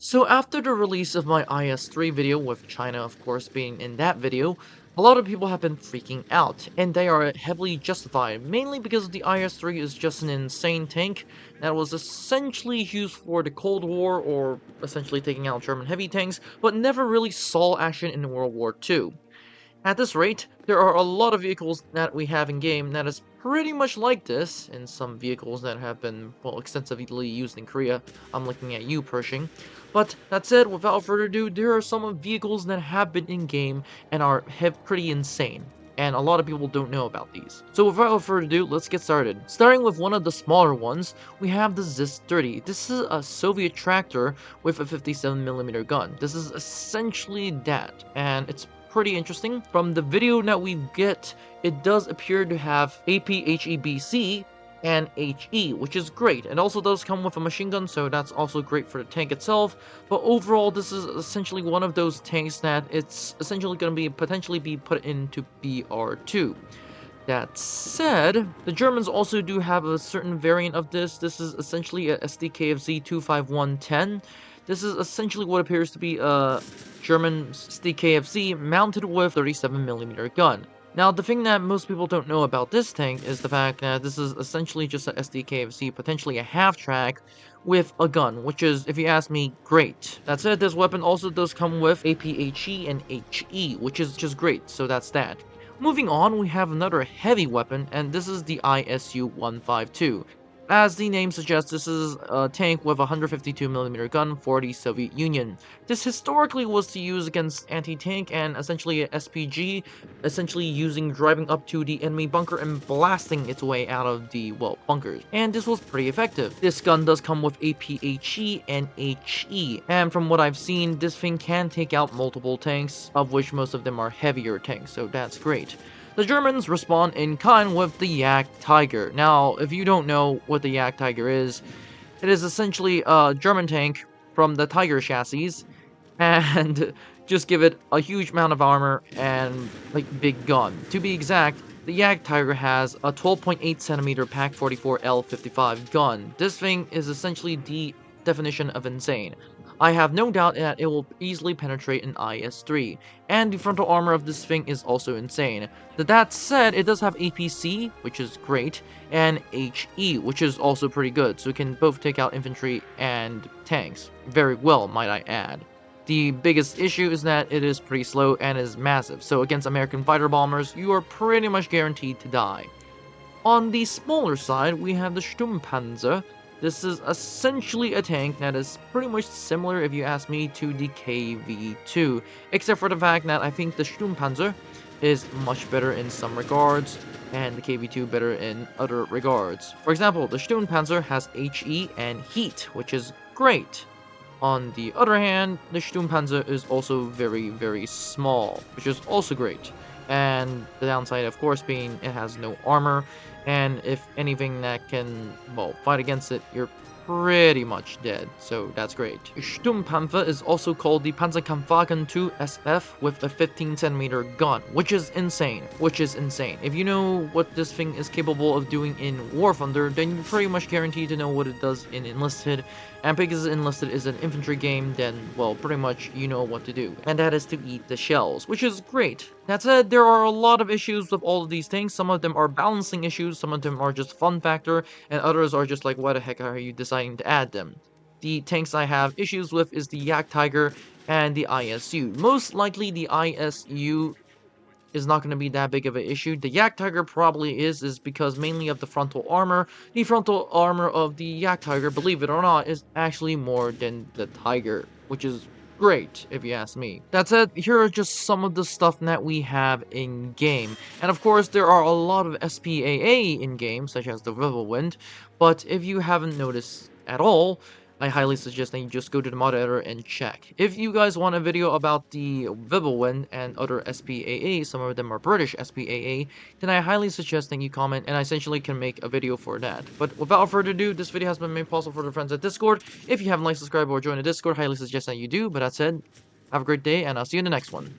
So after the release of my IS-3 video, with China of course being in that video, a lot of people have been freaking out, and they are heavily justified, mainly because the IS-3 is just an insane tank that was essentially used for the Cold War, or essentially taking out German heavy tanks, but never really saw action in World War II. At this rate, there are a lot of vehicles that we have in game that is pretty much like this, and some vehicles that have been, well, extensively used in Korea. I'm looking at you, Pershing. But that said, without further ado, there are some vehicles that have been in game and are pretty insane. And a lot of people don't know about these. So without further ado, let's get started. Starting with one of the smaller ones, we have the ZIS-30. This is a Soviet tractor with a 57mm gun. This is essentially that, and it's pretty interesting. From the video that we get, it does appear to have APHEBC and HE, which is great. It also does come with a machine gun, so that's also great for the tank itself. But overall, this is essentially one of those tanks that it's essentially going to be potentially be put into BR2. That said, the Germans also do have a certain variant of this. This is essentially a SDKFZ 25110. This is essentially what appears to be a German SDKFZ mounted with 37mm gun. Now, the thing that most people don't know about this tank is the fact that this is essentially just a SDKFZ, potentially a half-track, with a gun, which is, if you ask me, great. That said, this weapon also does come with APHE and HE, which is just great, so that's that. Moving on, we have another heavy weapon, and this is the ISU-152. As the name suggests, this is a tank with a 152mm gun for the Soviet Union. This historically was to use against anti-tank and essentially an SPG, essentially driving up to the enemy bunker and blasting its way out of the, well, bunkers. And this was pretty effective. This gun does come with APHE and HE, and from what I've seen, this thing can take out multiple tanks, of which most of them are heavier tanks, so that's great. The Germans respond in kind with the Yak Tiger. Now, if you don't know what the Yak Tiger is, it is essentially a German tank from the Tiger chassis, and just give it a huge amount of armor and, like, big gun. To be exact, the Yak Tiger has a 12.8cm Pak 44 L55 gun. This thing is essentially the definition of insane. I have no doubt that it will easily penetrate an IS-3, and the frontal armor of this thing is also insane. That said, it does have APC, which is great, and HE, which is also pretty good, so it can both take out infantry and tanks. Very well, might I add. The biggest issue is that it is pretty slow and is massive, so against American fighter bombers, you are pretty much guaranteed to die. On the smaller side, we have the Shom Panza. This is essentially a tank that is pretty much similar, if you ask me, to the KV-2, except for the fact that I think the Shom Panzer is much better in some regards, and the KV-2 better in other regards. For example, the Shom Panzer has HE and heat, which is great. On the other hand, the Shom Panzer is also very, very small, which is also great. And the downside, of course, being it has no armor, and if anything that can, well, fight against it, you're pretty much dead, so that's great. Shom Panza is also called the Panzerkampfwagen 2 SF with a 15cm gun, which is insane. If you know what this thing is capable of doing in War Thunder, then you're pretty much guaranteed to know what it does in Enlisted, and because Enlisted is an infantry game, then, well, pretty much you know what to do, and that is to eat the shells, which is great. That said, there are a lot of issues with all of these things. Some of them are balancing issues, some of them are just fun factor, and others are just like, why the heck are you deciding to add them? The tanks I have issues with is the Yak Tiger and the ISU. Most likely the ISU is not going to be that big of an issue. The Yak Tiger probably is because mainly of the frontal armor. The frontal armor of the Yak Tiger, believe it or not, is actually more than the Tiger, which is great, if you ask me. That said, here are just some of the stuff that we have in-game. And of course, there are a lot of SPAA in-game, such as the Whirlwind, but if you haven't noticed at all, I highly suggest that you just go to the mod editor and check. If you guys want a video about the Whirlwind and other SPAA, some of them are British SPAA, then I highly suggest that you comment, and I essentially can make a video for that. But without further ado, this video has been made possible for the friends at Discord. If you haven't liked, subscribed, or joined the Discord, highly suggest that you do. But that said, have a great day, and I'll see you in the next one.